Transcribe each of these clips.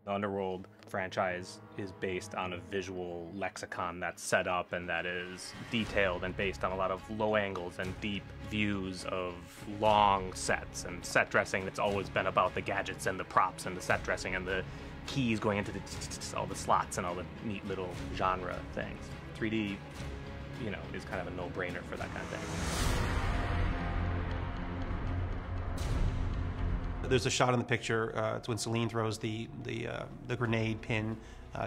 The Underworld franchise is based on a visual lexicon that's set up and that is detailed and based on a lot of low angles and deep views of long sets and set dressing that's always been about the gadgets and the props and the set dressing and the keys going into all the slots and all the neat little genre things. 3D, you know, is kind of a no-brainer for that kind of thing. There's a shot in the picture, it's when Celine throws the grenade pin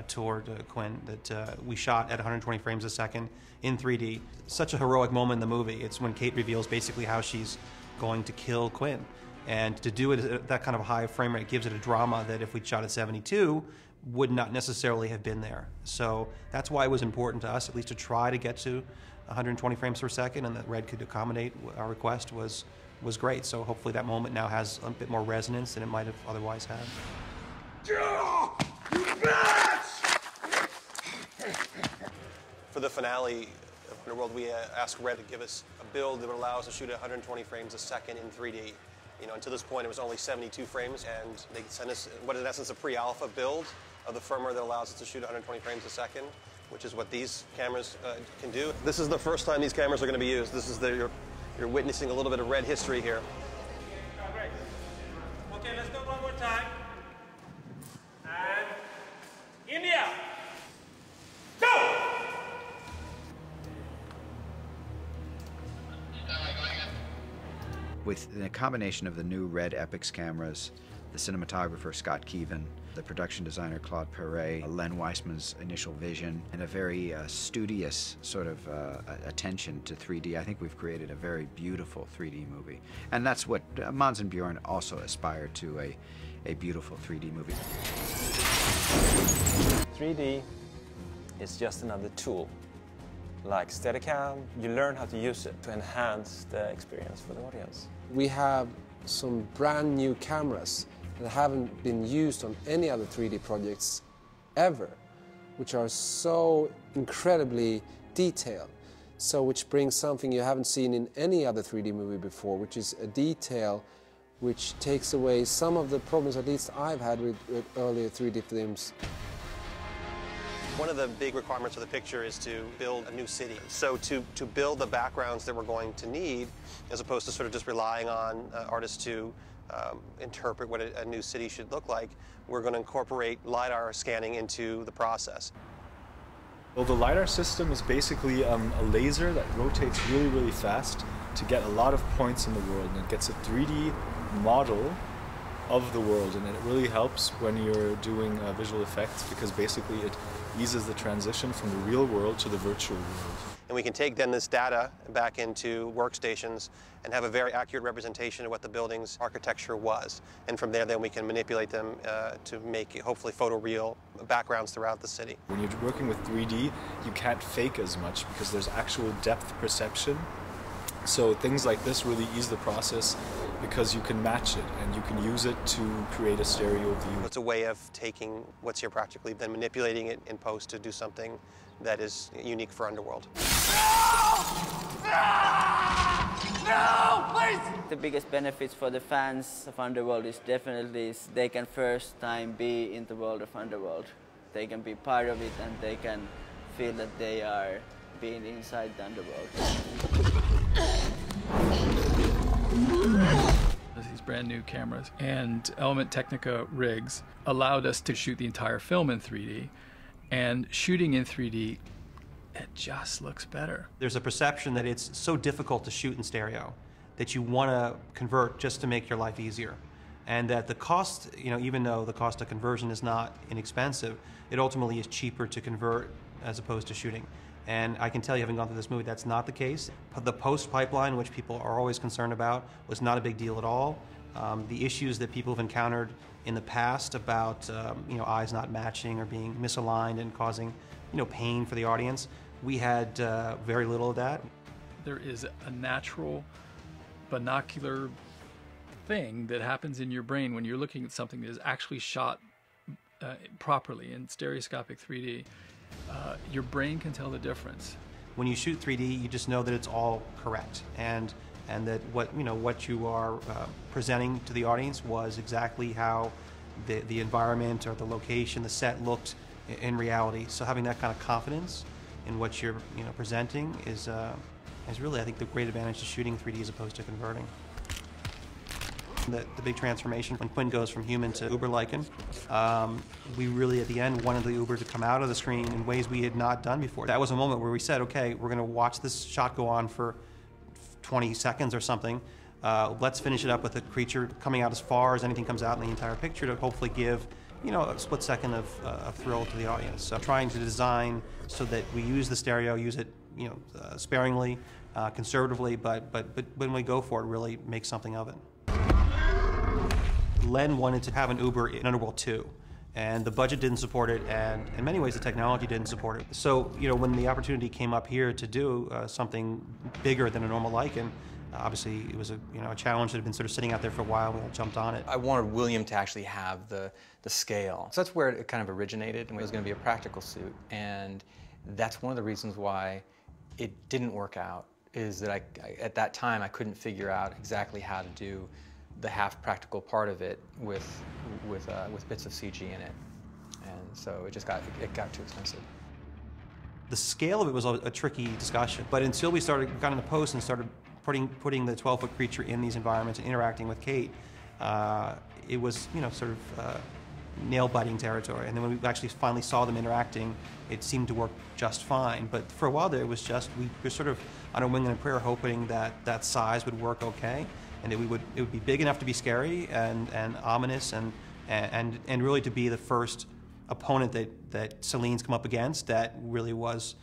toward Quinn that we shot at 120 frames a second in 3D. Such a heroic moment in the movie. It's when Kate reveals basically how she's going to kill Quinn. And to do it at that kind of a high frame rate gives it a drama that if we'd shot at 72 would not necessarily have been there. So that's why it was important to us at least to try to get to 120 frames per second, and that Red could accommodate our request was great. So hopefully that moment now has a bit more resonance than it might have otherwise had. For the finale of Underworld, we asked Red to give us a build that would allow us to shoot at 120 frames a second in 3D. You know, until this point, it was only 72 frames, and they sent us what is in essence a pre-alpha build of the firmware that allows us to shoot at 120 frames a second, which is what these cameras can do. This is the first time these cameras are going to be used. This is you're witnessing a little bit of Red history here. Great. Okay, let's go one more time. And India. Go! With the combination of the new Red Epix cameras, the cinematographer Scott Keevan, the production designer Claude Perret, Len Weissman's initial vision, and a very studious sort of attention to 3D, I think we've created a very beautiful 3D movie. And that's what Måns and Björn also aspire to, a beautiful 3D movie. 3D is just another tool. Like Steadicam, you learn how to use it to enhance the experience for the audience. We have some brand new cameras that haven't been used on any other 3D projects ever, which are so incredibly detailed. So which brings something you haven't seen in any other 3D movie before, which is a detail which takes away some of the problems, at least I've had with earlier 3D films. One of the big requirements of the picture is to build a new city. So to build the backgrounds that we're going to need, as opposed to sort of just relying on artists to interpret what a new city should look like, we're going to incorporate LiDAR scanning into the process. Well, the LiDAR system is basically a laser that rotates really, really fast to get a lot of points in the world, and it gets a 3D model of the world, and it really helps when you're doing visual effects because basically it eases the transition from the real world to the virtual world. And we can take then this data back into workstations and have a very accurate representation of what the building's architecture was. And from there then we can manipulate them to make hopefully photoreal backgrounds throughout the city. When you're working with 3D, you can't fake as much because there's actual depth perception. So things like this really ease the process because you can match it and you can use it to create a stereo view. It's a way of taking what's here practically, then manipulating it in post to do something that is unique for Underworld. No, please! The biggest benefits for the fans of Underworld is definitely they can first time be in the world of Underworld. They can be part of it and they can feel that they are being inside the Underworld. These brand new cameras and Element Technica rigs allowed us to shoot the entire film in 3D, and shooting in 3D, it just looks better. There's a perception that it's so difficult to shoot in stereo that you want to convert just to make your life easier, and that the cost, you know, even though the cost of conversion is not inexpensive, it ultimately is cheaper to convert as opposed to shooting. And I can tell you, having gone through this movie, that's not the case. The post-pipeline, which people are always concerned about, was not a big deal at all. The issues that people have encountered in the past about you know, eyes not matching or being misaligned and causing, you know, pain for the audience, we had very little of that. There is a natural binocular thing that happens in your brain when you're looking at something that is actually shot properly in stereoscopic 3D. Your brain can tell the difference. When you shoot 3D, you just know that it's all correct, and that what you are presenting to the audience was exactly how the environment or the location, the set looked in reality. So having that kind of confidence in what you're presenting is really, I think, the great advantage to shooting 3D as opposed to converting. The big transformation when Quinn goes from human to uber-lichen, we really at the end wanted the uber to come out of the screen in ways we had not done before. That was a moment where we said, okay, we're going to watch this shot go on for 20 seconds or something. Let's finish it up with a creature coming out as far as anything comes out in the entire picture to hopefully give a split second of thrill to the audience. So trying to design so that we use the stereo, use it sparingly, conservatively, but when we go for it, really make something of it. Len wanted to have an Uber in Underworld 2, and the budget didn't support it, and in many ways the technology didn't support it. So when the opportunity came up here to do something bigger than a normal lichen, obviously it was a challenge that had been sort of sitting out there for a while. We all jumped on it. I wanted William to actually have the scale. So that's where it kind of originated, and it was going to be a practical suit. And that's one of the reasons why it didn't work out, is that at that time I couldn't figure out exactly how to do the half practical part of it with bits of CG in it. And so it got too expensive. The scale of it was a tricky discussion, but until we got in the post and started putting the 12-foot creature in these environments and interacting with Kate, it was sort of nail-biting territory. And then when we actually finally saw them interacting, it seemed to work just fine. But for a while there, it was just we were sort of on a wing and a prayer, hoping that size would work okay, and it would be big enough to be scary and ominous and really to be the first opponent that Celine's come up against that really was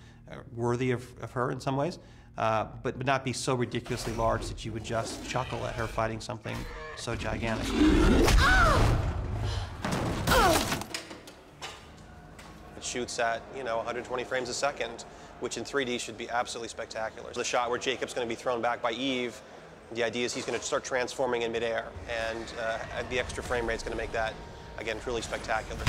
worthy of her in some ways. But not be so ridiculously large that you would just chuckle at her fighting something so gigantic. It shoots at 120 frames a second, which in 3D should be absolutely spectacular. The shot where Jacob's going to be thrown back by Eve, the idea is he's going to start transforming in midair, and the extra frame rate is going to make that, again, truly spectacular.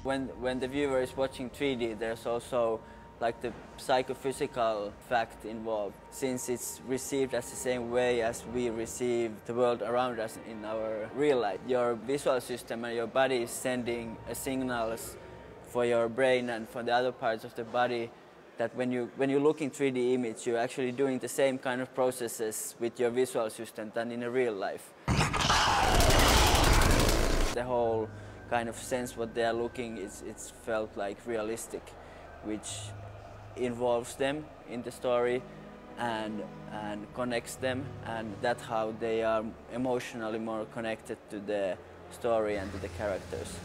When the viewer is watching 3D, there's also like the psychophysical fact involved, since it's received as the same way as we receive the world around us in our real life. Your visual system and your body is sending signals for your brain and for the other parts of the body that when you look in 3D image, you're actually doing the same kind of processes with your visual system than in a real life. The whole kind of sense what they are looking, it's felt like realistic, which involves them in the story and connects them, and that's how they are emotionally more connected to the story and to the characters.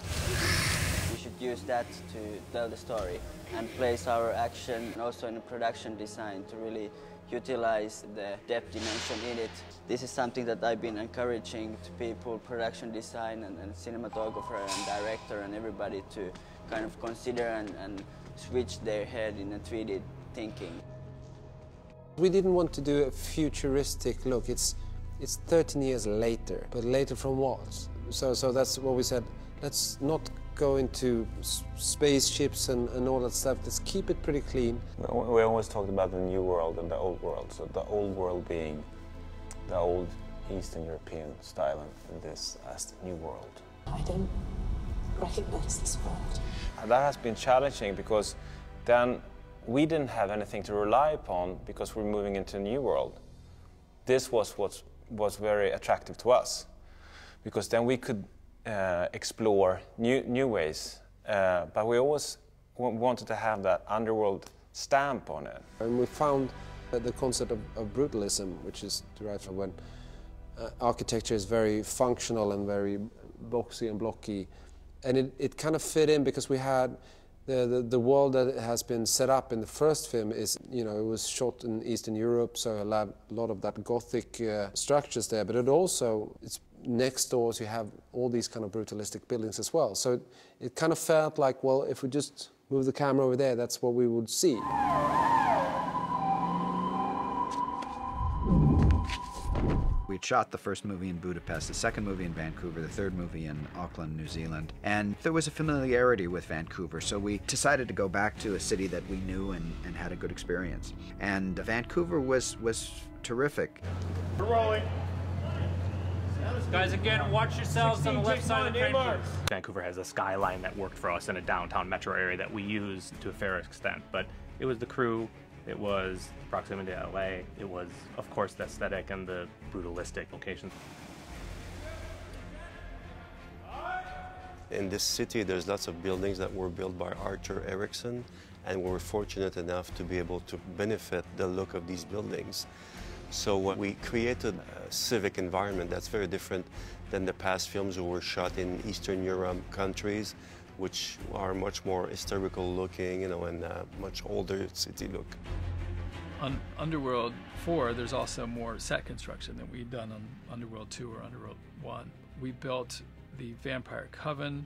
We should use that to tell the story and place our action also in the production design to really utilize the depth dimension in it. This is something that I've been encouraging to people, production design and cinematographer and director and everybody to kind of consider and switch their head in a 3D thinking. We didn't want to do a futuristic look. It's 13 years later, but later from what? So that's what we said. Let's not go into spaceships and all that stuff. Let's keep it pretty clean. We always talked about the new world and the old world. So the old world being the old Eastern European style, and this as the new world. I don't recognize this world. And that has been challenging because then we didn't have anything to rely upon because we're moving into a new world. This was what was very attractive to us, because then we could explore new ways, but we always wanted to have that Underworld stamp on it. And we found the concept of brutalism, which is derived from when architecture is very functional and very boxy and blocky, and it kind of fit in because we had the world that has been set up in the first film is, it was shot in Eastern Europe, so a lot of that Gothic structures there, but it's next door, so you have all these kind of brutalistic buildings as well. So it kind of felt like, well, if we just move the camera over there, that's what we would see. We'd shot the first movie in Budapest, the second movie in Vancouver, the third movie in Auckland, New Zealand. And there was a familiarity with Vancouver, so we decided to go back to a city that we knew and had a good experience. And Vancouver was terrific. We're rolling. Guys, again, watch yourselves on the left side of the frame. Vancouver has a skyline that worked for us in a downtown metro area that we use to a fair extent, but it was the crew, it was proximity to LA, it was, of course, the aesthetic and the brutalistic locations. In this city, there's lots of buildings that were built by Arthur Erickson, and we were fortunate enough to be able to benefit the look of these buildings. So we created a civic environment that's very different than the past films that were shot in Eastern Europe countries, which are much more historical looking, and much older city look. On Underworld 4, there's also more set construction than we'd done on Underworld 2 or Underworld 1. We built the Vampire Coven,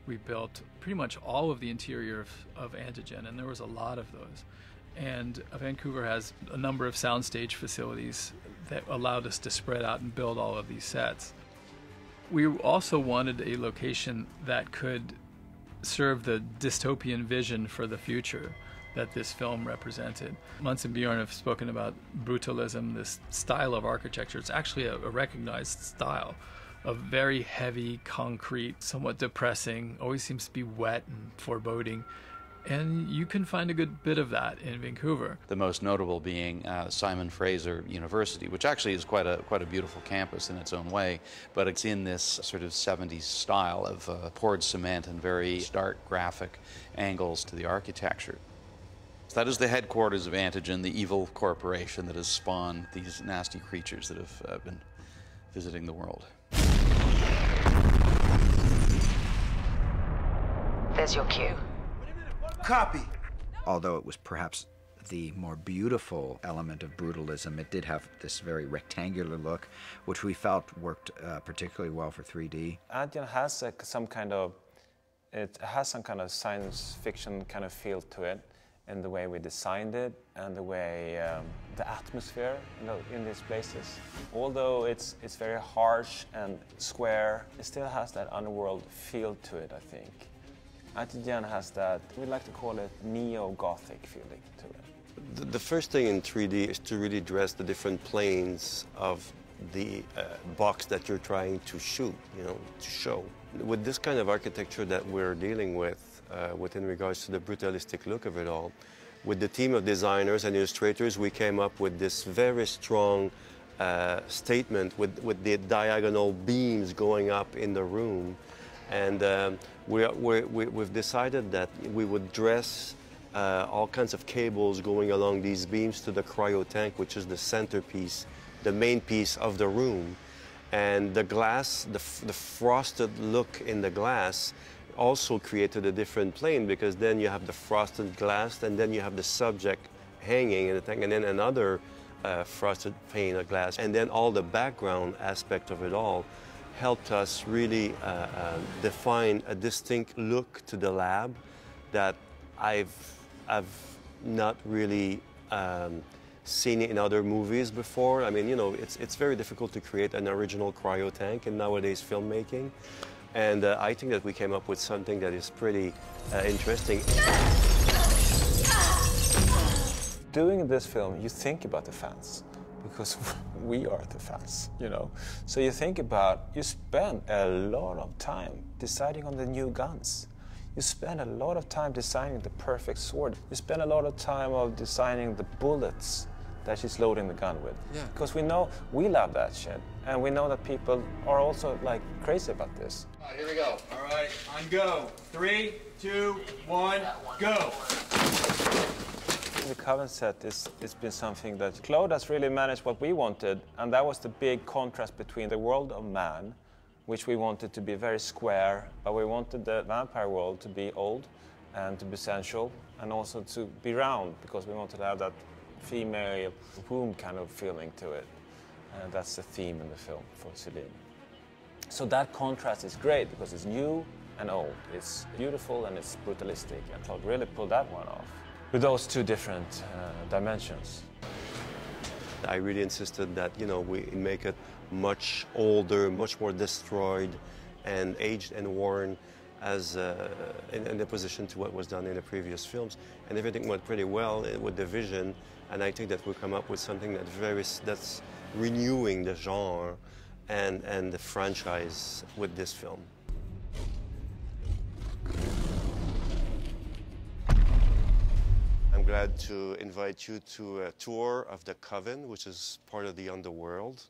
we built pretty much all of the interior of Antigen, and there was a lot of those. And Vancouver has a number of soundstage facilities that allowed us to spread out and build all of these sets. We also wanted a location that could serve the dystopian vision for the future that this film represented. Måns and Bjorn have spoken about brutalism, this style of architecture. It's actually a recognized style of very heavy, concrete, somewhat depressing, always seems to be wet and foreboding. And you can find a good bit of that in Vancouver. The most notable being Simon Fraser University, which actually is quite a beautiful campus in its own way, but it's in this sort of 70s style of poured cement and very stark graphic angles to the architecture. So that is the headquarters of Antigen, the evil corporation that has spawned these nasty creatures that have been visiting the world. There's your cue. Copy. Although it was perhaps the more beautiful element of brutalism, it did have this very rectangular look, which we felt worked particularly well for 3D. Antigen has some kind of science fiction kind of feel to it, in the way we designed it and the way the atmosphere in these places. Although it's very harsh and square, it still has that underworld feel to it, I think. Antigen has that, we like to call it neo-Gothic feeling to it. The first thing in 3D is to really dress the different planes of the box that you're trying to shoot, to show. With this kind of architecture that we're dealing with in regards to the brutalistic look of it all, with the team of designers and illustrators, we came up with this very strong statement with the diagonal beams going up in the room. And we've decided that we would dress all kinds of cables going along these beams to the cryo tank, which is the centerpiece, the main piece of the room. And the glass, the frosted look in the glass also created a different plane, because then you have the frosted glass and then you have the subject hanging in the tank, and then another frosted pane of glass. And then all the background aspect of it all helped us really define a distinct look to the lab that I've not really seen in other movies before. I mean, it's very difficult to create an original cryo tank in nowadays filmmaking. And I think that we came up with something that is pretty interesting. Doing this film, you think about the fans, because we are the fans, So you spend a lot of time deciding on the new guns. You spend a lot of time designing the perfect sword. You spend a lot of time of designing the bullets that she's loading the gun with. Yeah. Because we know we love that shit, and we know that people are also crazy about this. All right, here we go. All right, on go. 3, 2, 1, go. The Coven set it's been something that Claude has really managed what we wanted, and that was the big contrast between the world of man, which we wanted to be very square, but we wanted the vampire world to be old and to be sensual, and also to be round, because we wanted to have that female womb kind of feeling to it. And that's the theme in the film for Celine. So that contrast is great, because it's new and old. It's beautiful and it's brutalistic, and Claude really pulled that one off with those two different dimensions. I really insisted that, we make it much older, much more destroyed and aged and worn as in opposition to what was done in the previous films. And everything went pretty well with the vision, and I think that we'll come up with something that's renewing the genre and the franchise with this film. I'm glad to invite you to a tour of the Coven, which is part of the Underworld.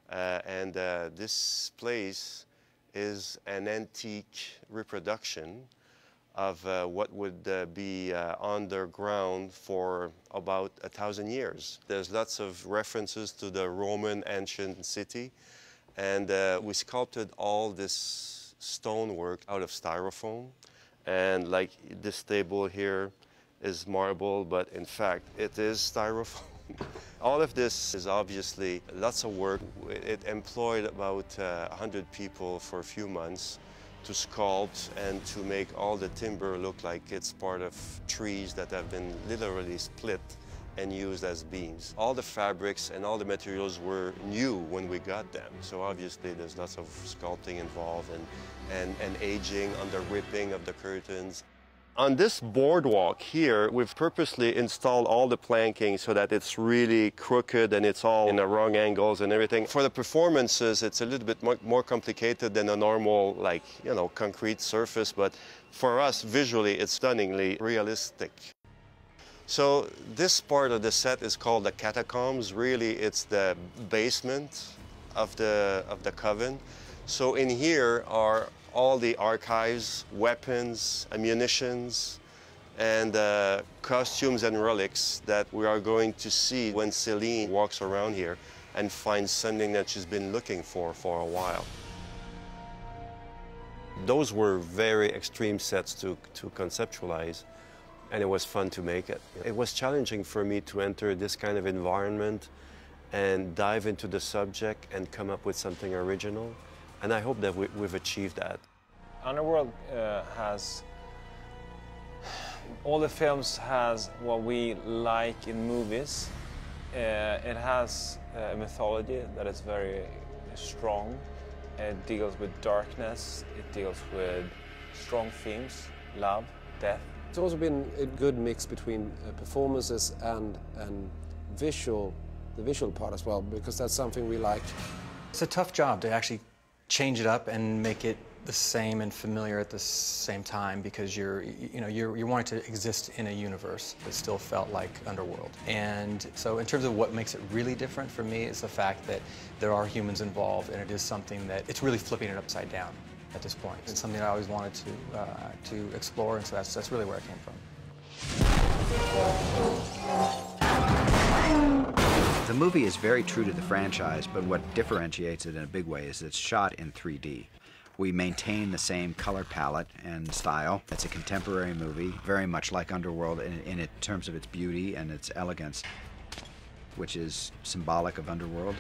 This place is an antique reproduction of what would be underground for about 1,000 years. There's lots of references to the Roman ancient city, and we sculpted all this stonework out of styrofoam. And like this table here is marble, but in fact it is styrofoam. All of this is obviously lots of work. It employed about 100 people for a few months to sculpt and to make all the timber look like it's part of trees that have been literally split and used as beams. All the fabrics and all the materials were new when we got them. So obviously there's lots of sculpting involved and aging on the ripping of the curtains. On this boardwalk here, we've purposely installed all the planking so that it's really crooked and it's all in the wrong angles and everything. For the performances, it's a little bit more complicated than a normal, like, you know, concrete surface, but for us, visually, it's stunningly realistic. So this part of the set is called the catacombs. Really, it's the basement of the Coven. So in here are all the archives, weapons, ammunitions, and costumes and relics that we are going to see when Celine walks around here and finds something that she's been looking for a while. Those were very extreme sets to conceptualize, and it was fun to make it. It was challenging for me to enter this kind of environment and dive into the subject and come up with something original. And I hope that we've achieved that. Underworld all the films has what we like in movies. It has a mythology that is very strong. It deals with darkness, it deals with strong themes, love, death. It's also been a good mix between performances and the visual part as well, because that's something we like. It's a tough job to actually change it up and make it the same and familiar at the same time, because you're wanting to exist in a universe that still felt like Underworld. And so in terms of what makes it really different for me is the fact that there are humans involved, and it is something that it's really flipping it upside down at this point. It's something I always wanted to explore, and so that's really where it came from. The movie is very true to the franchise, but what differentiates it in a big way is it's shot in 3D. We maintain the same color palette and style. It's a contemporary movie, very much like Underworld in terms of its beauty and its elegance, which is symbolic of Underworld.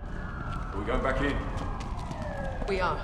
Are we going back in? We are.